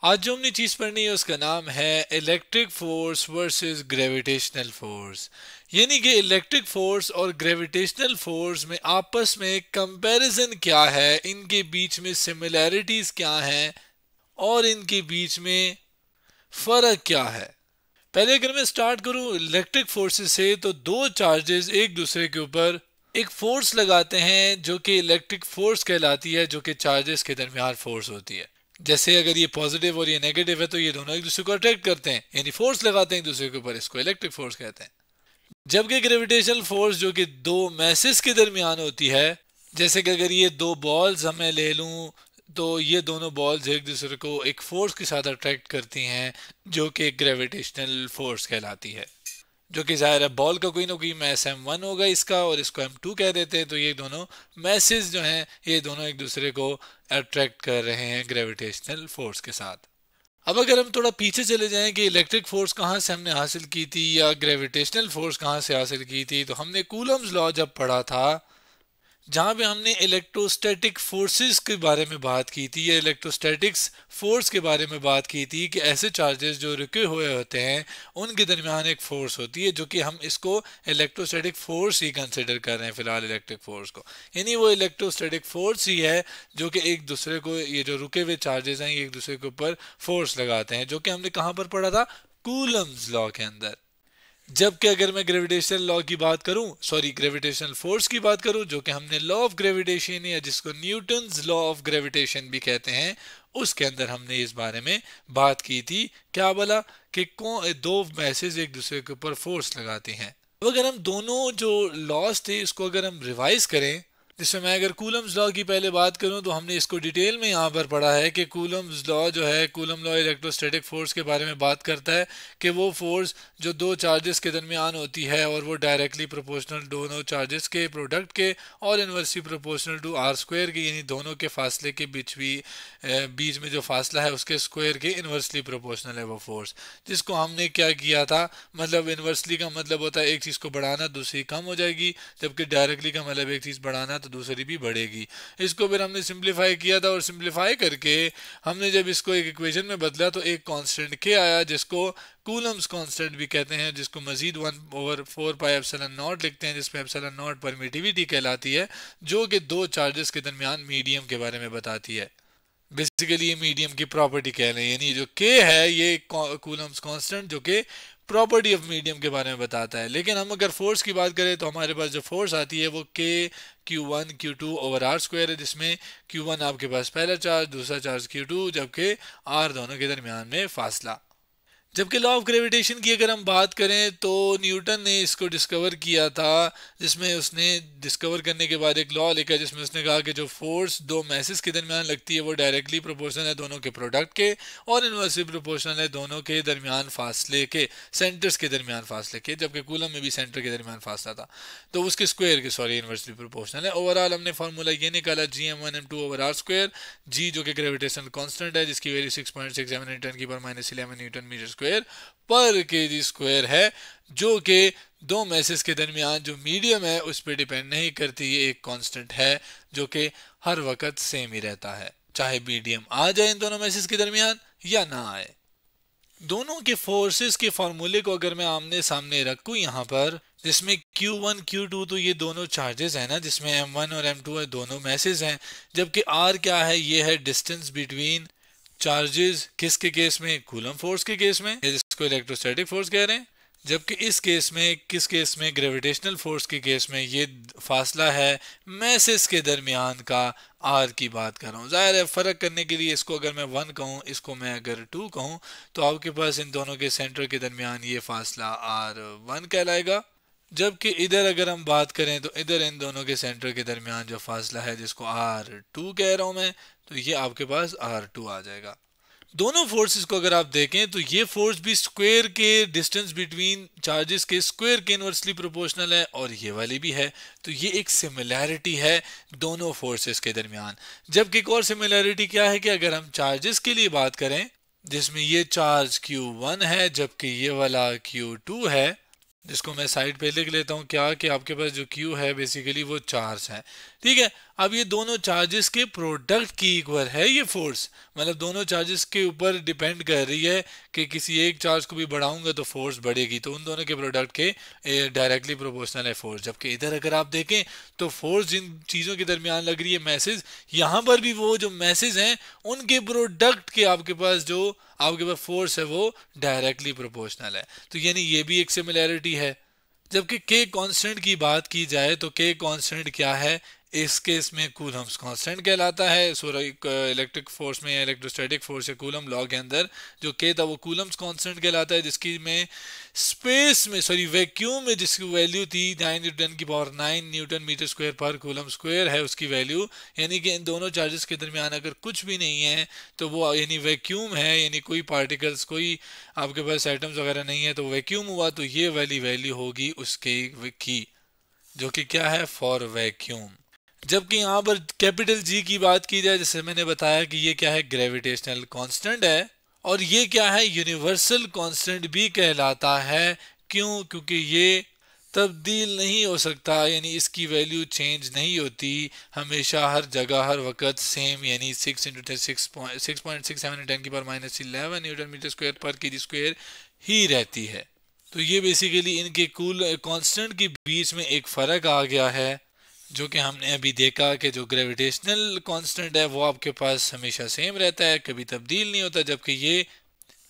आज जो हमने चीज पढ़नी है उसका नाम है electric force versus gravitational force. यानी कि इलेक्ट्रिक फोर्स और ग्रेविटेशनल फोर्स में आपस में कंपैरिजन क्या है, इनके बीच में सिमिलैरिटीज क्या हैं और इनके बीच में फर्क क्या है। पहले अगर मैं स्टार्ट करूं इलेक्ट्रिक फोर्सेस से, तो दो चार्जेस एक दूसरे के ऊपर एक फोर्स लगाते हैं जो कि इलेक्ट्रिक फोर्स कहलाती है, जो कि चार्जेस के दरमियान फोर्स होती है। जैसे अगर ये पॉजिटिव और ये नेगेटिव है तो ये दोनों एक दूसरे को अट्रैक्ट करते हैं, यानी फोर्स लगाते हैं एक दूसरे के ऊपर, इसको इलेक्ट्रिक फोर्स कहते हैं। जबकि ग्रेविटेशनल फोर्स जो कि दो मैसेस के दरमियान होती है, जैसे कि अगर ये दो बॉल्स हमें ले लूं तो ये दोनों बॉल्स एक दूसरे को एक फोर्स के साथ अट्रैक्ट करती हैं जो कि ग्रेविटेशनल फोर्स कहलाती है। जो कि जाहिर है बॉल का कोई ना कोई मैस m1 होगा इसका, और इसको m2 कह देते हैं। तो ये दोनों मैसेज जो हैं ये दोनों एक दूसरे को अट्रैक्ट कर रहे हैं ग्रेविटेशनल फोर्स के साथ। अब अगर हम थोड़ा पीछे चले जाएं कि इलेक्ट्रिक फोर्स कहाँ से हमने हासिल की थी या ग्रेविटेशनल फोर्स कहाँ से हासिल की थी, तो हमने कूलम्स लॉ जब पढ़ा था, जहां पे हमने इलेक्ट्रोस्टैटिक फोर्सेस के बारे में बात की थी या इलेक्ट्रोस्टैटिक्स फोर्स के बारे में बात की थी कि ऐसे चार्जेस जो रुके हुए होते हैं उनके दरमियान एक फोर्स होती है, जो कि हम इसको इलेक्ट्रोस्टैटिक फोर्स ही कंसिडर कर रहे हैं फिलहाल इलेक्ट्रिक फोर्स को। यानी वो इलेक्ट्रोस्टैटिक फोर्स ही है जो कि एक दूसरे को, ये जो रुके हुए चार्जेस हैं ये एक दूसरे के ऊपर फोर्स लगाते हैं, जो कि हमने कहाँ पर पढ़ा था, कूलम्स लॉ के अंदर। जबकि अगर मैं ग्रेविटेशनल लॉ की बात करूं, सॉरी ग्रेविटेशनल फोर्स की बात करूं, जो कि हमने लॉ ऑफ ग्रेविटेशन या जिसको न्यूटन्स लॉ ऑफ ग्रेविटेशन भी कहते हैं, उसके अंदर हमने इस बारे में बात की थी। क्या बोला कि दो मैसेज एक दूसरे के ऊपर फोर्स लगाते हैं। तो अगर हम दोनों जो लॉज थे इसको अगर हम रिवाइज करें, जिसमें मैं अगर कूलम्स लॉ की पहले बात करूं तो हमने इसको डिटेल में यहाँ पर पढ़ा है कि कूलम्स लॉ जो है, कूलम लॉ इलेक्ट्रोस्टैटिक फोर्स के बारे में बात करता है कि वो फोर्स जो दो चार्जेस के दरमियान होती है और वो डायरेक्टली प्रोपोर्शनल दोनों चार्जेस के प्रोडक्ट के और inversely proportional to R square के, यानी दोनों के फासले के बीच में जो फासला है उसके स्क्वायर के इनवर्सली प्रोपोर्शनल है वो फोर्स, जिसको हमने क्या किया था, मतलब इनवर्सली का मतलब होता है एक चीज़ को बढ़ाना दूसरी कम हो जाएगी, जबकि डायरेक्टली का मतलब एक चीज़ बढ़ाना तो दूसरी भी बढ़ेगी। इसको फिर हमने सिंप्लीफाई किया था और सिंप्लीफाई करके हमने जब इसको एक इक्वेशन में बदला तो एक कांस्टेंट के आया जिसको कूलम्स कांस्टेंट भी कहते हैं, जिसको मजीद 1/4 पाई एप्सिलॉन नॉट लिखते हैं, जिसमें एप्सिलॉन नॉट परमिटिविटी कहलाती है, जो कि दो चार्जेस के दरमियान मीडियम के बारे में बताती है। बेसिकली ये मीडियम की प्रॉपर्टी कह रहे हैं, यानी जो के है ये कूलम्स कांस्टेंट जो कि प्रॉपर्टी ऑफ मीडियम के बारे में बताता है। लेकिन हम अगर फोर्स की बात करें तो हमारे पास जो फोर्स आती है वो के Q1 Q2 over are square है, जिसमें Q1 आपके पास पहला चार्ज, दूसरा चार्ज Q2, जबकि आर दोनों के दरमियान में फासला। जबकि लॉ ऑफ ग्रेविटेशन की अगर हम बात करें तो न्यूटन ने इसको डिस्कवर किया था, जिसमें उसने डिस्कवर करने के बाद एक लॉ लिखा जिसमें उसने कहा कि जो फोर्स दो मैसेस के दरमियान लगती है वो डायरेक्टली प्रोपोर्शनल है दोनों के प्रोडक्ट के और इनवर्सली प्रोपोर्शनल है दोनों के दरमियान फासले के, सेंटर्स के दरमियान फासले के, जबकि कूलम में भी सेंटर के दरमियान फासला था तो उसके स्क्वायर के, सॉरी इनवर्सली प्रोपोर्शनल है। ओवरऑल हमने फार्मूला ये निकाला Gm1m2 ओवर आर स्क्वायर, जी जो कि ग्रेविटेशनल कांस्टेंट है जिसकी वैल्यू 6.67 10⁻11 न्यूटन मीटर स्क्वायर पर केजी स्क्वायर है, जो कि दो मैसेस के दरमियान जो मीडियम है उस पर डिपेंड नहीं करती, ये एक कांस्टेंट है जो कि हर वक्त सेम ही रहता है, चाहे मीडियम आ जाए इन दोनों मैसेस के दरमियान या ना आए। दोनों के फोर्सेस के फार्मूले को अगर मैं आमने सामने रखूं यहाँ पर, जिसमें Q1 Q2 तो ये दोनों चार्जेस हैं ना, जिसमें M1 और M2 है, दोनों मैसेज हैं, जबकि R क्या है, ये है डिस्टेंस बिटवीन चार्जेस, किसके केस में, कूलम फोर्स के केस में, जिसको इलेक्ट्रोस्टैटिक फोर्स कह रहे हैं। जबकि इस केस में, किस केस में, ग्रेविटेशनल फोर्स के केस में ये फासला है मैसेस के दरमियान का, आर की बात कर रहा हूँ। जाहिर है फ़र्क करने के लिए इसको अगर मैं 1 कहूँ, इसको मैं अगर 2 कहूँ, तो आपके पास इन दोनों के सेंटर के दरमियान ये फासला R1 कहलाएगा। जबकि इधर अगर हम बात करें तो इधर इन दोनों के सेंटर के दरमियान जो फासला है जिसको R2 कह रहा हूँ मैं, तो ये आपके पास R2 आ जाएगा। दोनों फोर्सेस को अगर आप देखें तो ये फोर्स भी स्क्वायर के डिस्टेंस बिटवीन चार्जेस के स्क्वायर के इनवर्सली प्रोपोर्शनल है और ये वाली भी है, तो ये एक सिमिलैरिटी है दोनों फोर्सेस के दरमियान। जबकि एक और सिमिलैरिटी क्या है कि अगर हम चार्जेस के लिए बात करें, जिसमें ये चार्ज Q1 है जबकि ये वाला Q2 है, जिसको मैं साइड पे लिख लेता हूँ क्या, कि आपके पास जो Q है बेसिकली वो चार्ज है, ठीक है। अब ये दोनों चार्जेस के प्रोडक्ट की इक्वल है ये फोर्स, मतलब दोनों चार्जेस के ऊपर डिपेंड कर रही है कि किसी एक चार्ज को भी बढ़ाऊंगा तो फोर्स बढ़ेगी, तो उन दोनों के प्रोडक्ट के डायरेक्टली प्रोपोर्शनल है फोर्स। जबकि इधर अगर आप देखें तो फोर्स जिन चीज़ों के दरमियान लग रही है मैसेज, यहाँ पर भी वो जो मैसेज हैं उनके प्रोडक्ट के आपके पास फोर्स है वो डायरेक्टली प्रोपोर्शनल है। तो यानी ये भी एक सिमिलैरिटी है। जबकि के कांस्टेंट की बात की जाए तो के कांस्टेंट क्या है, इस केस में कूलम्स कांस्टेंट कहलाता है। सो इलेक्ट्रिक फोर्स में या इलेक्ट्रोस्टैटिक फोर्स या कूलम लॉ के अंदर जो के था वो कूलम्स कांस्टेंट कहलाता है, जिसकी में स्पेस में वैक्यूम में जिसकी वैल्यू थी 9 न्यूटन मीटर स्क्वायर पर कूलम स्क्वायर है उसकी वैल्यू। यानी कि इन दोनों चार्जेस के दरमियान अगर कुछ भी नहीं है तो वो यानी वैक्यूम है, यानी कोई पार्टिकल्स कोई आपके पास एटम्स वगैरह नहीं है तो वैक्यूम हुआ, तो ये वाली वैल्यू होगी उसके की, जो कि क्या है फॉर वैक्यूम। जबकि यहाँ पर कैपिटल जी की बात की जाए, जैसे मैंने बताया कि ये क्या है ग्रेविटेशनल कांस्टेंट है, और ये क्या है यूनिवर्सल कांस्टेंट भी कहलाता है। क्यों? क्योंकि ये तब्दील नहीं हो सकता, यानी इसकी वैल्यू चेंज नहीं होती, हमेशा हर जगह हर वक्त सेम, यानी 6×6.67 न्यूटन मीटर स्क्वायर पर केजी स्क्वायर ही रहती है। तो ये बेसिकली इनके कूल कांस्टेंट के बीच में एक फ़र्क आ गया है, जो कि हमने अभी देखा कि जो ग्रेविटेशनल कांस्टेंट है वो आपके पास हमेशा सेम रहता है, कभी तब्दील नहीं होता, जबकि ये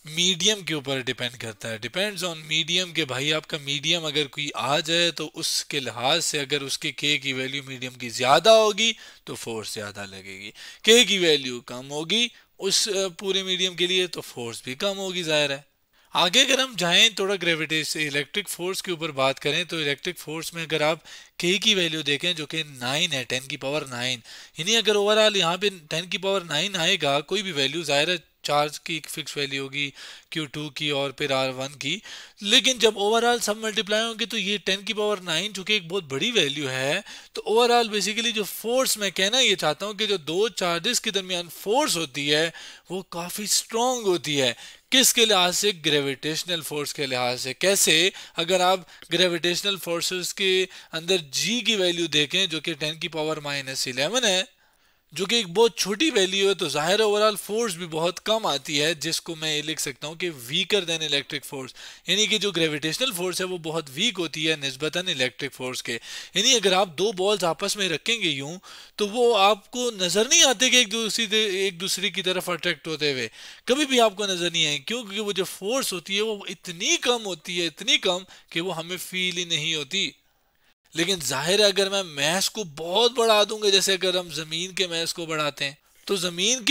मीडियम के ऊपर डिपेंड करता है, डिपेंड्स ऑन मीडियम के भाई आपका मीडियम अगर कोई आ जाए तो उसके लिहाज से अगर उसके के की वैल्यू मीडियम की ज़्यादा होगी तो फोर्स ज़्यादा लगेगी, के की वैल्यू कम होगी उस पूरे मीडियम के लिए तो फोर्स भी कम होगी, जाहिर है। आगे अगर हम जाएं थोड़ा ग्रेविटेशन इलेक्ट्रिक फोर्स के ऊपर बात करें तो इलेक्ट्रिक फोर्स में अगर आप के की वैल्यू देखें जो कि 9 है, 10 की पावर 9, यानी अगर ओवरऑल यहाँ पे 10 की पावर 9 आएगा कोई भी वैल्यू, जाहिर है चार्ज की एक फिक्स वैल्यू होगी Q2 की और फिर R1 की, लेकिन जब ओवरऑल सब मल्टीप्लाई होंगे तो ये 10 की पावर 9 जो कि एक बहुत बड़ी वैल्यू है, तो ओवरऑल बेसिकली जो फोर्स मैं कहना ये चाहता हूँ कि जो दो चार्जेस के दरमियान फोर्स होती है वो काफ़ी स्ट्रॉन्ग होती है। किसके लिहाज से? ग्रेविटेशनल फोर्स के लिहाज से। कैसे? अगर आप ग्रेविटेशनल फोर्सेस के अंदर जी की वैल्यू देखें जो कि 10 की पावर -11 है, जो कि एक बहुत छोटी वैल्यू है, तो जाहिर है ओवरऑल फोर्स भी बहुत कम आती है, जिसको मैं ये लिख सकता हूँ कि वीकर देन इलेक्ट्रिक फोर्स, यानी कि जो ग्रेविटेशनल फोर्स है वो बहुत वीक होती है निस्बतन इलेक्ट्रिक फोर्स के। यानी अगर आप दो बॉल्स आपस में रखेंगे यूं तो वो आपको नजर नहीं आते कि एक दूसरे की तरफ अट्रैक्ट होते हुए, कभी भी आपको नजर नहीं आए। क्यों? क्योंकि वो जो फोर्स होती है वो इतनी कम होती है, इतनी कम कि वो हमें फील ही नहीं होती। लेकिन जाहिर है अगर मैं मैस को बहुत बढ़ा दूंगा, जैसे अगर हम जमीन के मैस को बढ़ाते हैं तो जमीन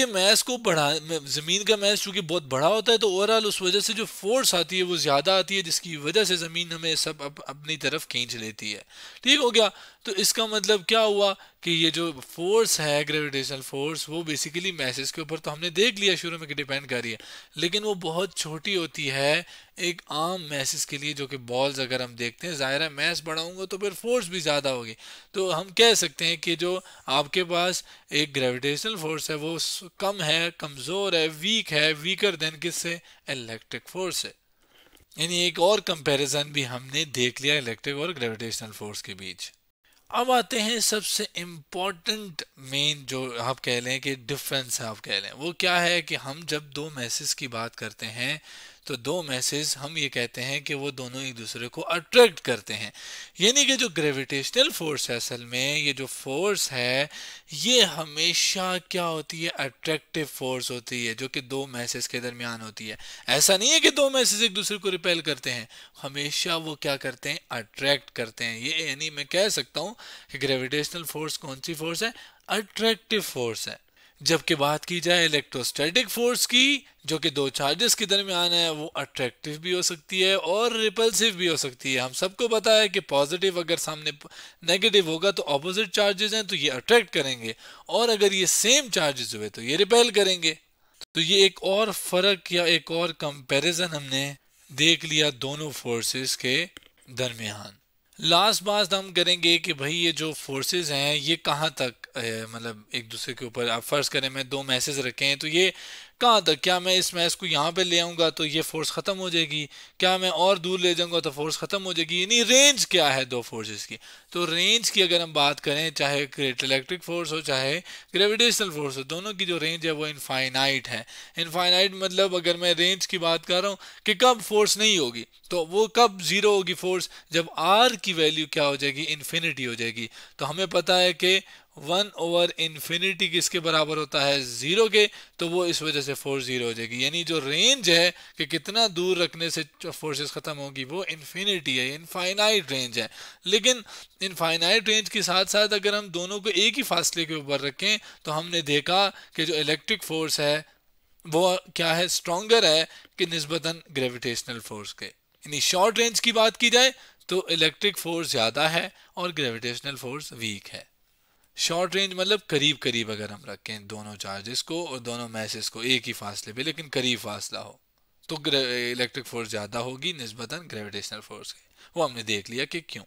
का मैस चूंकि बहुत बड़ा होता है तो ओवरऑल उस वजह से जो फोर्स आती है वो ज्यादा आती है, जिसकी वजह से जमीन हमें सब अपनी तरफ खींच लेती है। ठीक हो गया? तो इसका मतलब क्या हुआ कि ये जो फोर्स है ग्रेविटेशनल फोर्स वो बेसिकली मैसेज के ऊपर तो हमने देख लिया शुरू में कि डिपेंड कर रही है, लेकिन वो बहुत छोटी होती है एक आम मैसेज के लिए, जो कि बॉल्स अगर हम देखते हैं जाहिर है मैस बढ़ाऊंगा तो फिर फोर्स भी ज़्यादा होगी। तो हम कह सकते हैं कि जो आपके पास एक ग्रेविटेशनल फोर्स है वो कम है, कमज़ोर है, वीक है, वीकर देन किससे? इलेक्ट्रिक फोर्स है। यानी एक और कंपैरिजन भी हमने देख लिया इलेक्ट्रिक और ग्रेविटेशनल फोर्स के बीच। अब आते हैं सबसे इम्पॉर्टेंट मेन जो आप कह लें कि डिफरेंस है, आप कह लें वो क्या है कि हम जब दो मैसेज की बात करते हैं तो दो मैसेज हम ये कहते हैं कि वो दोनों एक दूसरे को अट्रैक्ट करते हैं। यानी कि जो ग्रेविटेशनल फोर्स है असल में ये जो फोर्स है ये हमेशा क्या होती है? अट्रैक्टिव फोर्स होती है, जो कि दो मैसेज के दरमियान होती है। ऐसा नहीं है कि दो मैसेज एक दूसरे को रिपेल करते हैं, हमेशा वो क्या करते हैं? अट्रैक्ट करते हैं। ये यानी मैं कह सकता हूँ कि ग्रेविटेशनल फोर्स कौन सी फोर्स है? अट्रैक्टिव फोर्स है। जबकि बात की जाए इलेक्ट्रोस्टैटिक फोर्स की, जो कि दो चार्जेस के दरमियान है, वो अट्रैक्टिव भी हो सकती है और रिपल्सिव भी हो सकती है। हम सबको पता है कि पॉजिटिव अगर सामने नेगेटिव होगा तो ऑपोजिट चार्जेस हैं तो ये अट्रैक्ट करेंगे, और अगर ये सेम चार्जेस हुए तो ये रिपेल करेंगे। तो ये एक और फर्क या एक और कंपैरिजन हमने देख लिया दोनों फोर्सेस के दरमियान। लास्ट बात हम करेंगे कि भाई ये जो फोर्सेस हैं ये कहाँ तक मतलब एक दूसरे के ऊपर, आप फर्ज करें मैं दो मैसेज रखे हैं, तो ये कहाँ तक, क्या मैं इस मैच को यहाँ पे ले आऊँगा तो ये फोर्स ख़त्म हो जाएगी, क्या मैं और दूर ले जाऊँगा तो फोर्स ख़त्म हो जाएगी, यानी रेंज क्या है दो फोर्सेस की। तो रेंज की अगर हम बात करें, चाहे इलेक्ट्रिक फोर्स हो चाहे ग्रेविटेशनल फोर्स हो, दोनों की जो रेंज है वो इनफाइनाइट है। इनफाइनाइट मतलब अगर मैं रेंज की बात कर रहा हूँ कि कब फोर्स नहीं होगी, तो वो कब जीरो होगी फोर्स, जब आर की वैल्यू क्या हो जाएगी, इन्फिनिटी हो जाएगी। तो हमें पता है कि 1/इन्फिनिटी किसके बराबर होता है, जीरो के, तो वो इस वजह से फोर्स जीरो हो जाएगी। यानी जो रेंज है कि कितना दूर रखने से फोर्सेस खत्म होगी वो इन्फिनिटी है, इनफाइनाइट रेंज है। लेकिन इनफाइनाइट रेंज के साथ साथ अगर हम दोनों को एक ही फासले के ऊपर रखें तो हमने देखा कि जो इलेक्ट्रिक फोर्स है वो क्या है, स्ट्रॉन्गर है कि निस्बतन ग्रेविटेशनल फोर्स के। यानी शॉर्ट रेंज की बात की जाए तो इलेक्ट्रिक फोर्स ज़्यादा है और ग्रेविटेशनल फोर्स वीक है। शॉर्ट रेंज मतलब करीब करीब अगर हम रखें दोनों चार्जेस को और दोनों मैसेज को एक ही फासले पे, लेकिन करीब फासला हो, तो इलेक्ट्रिक फोर्स ज़्यादा होगी निस्बतन ग्रेविटेशनल फोर्स के। वो हमने देख लिया कि क्यों।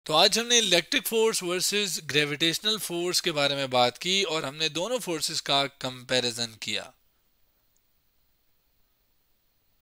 तो आज हमने electric force versus gravitational force के बारे में बात की और हमने दोनों फोर्सेस का कंपैरिजन किया।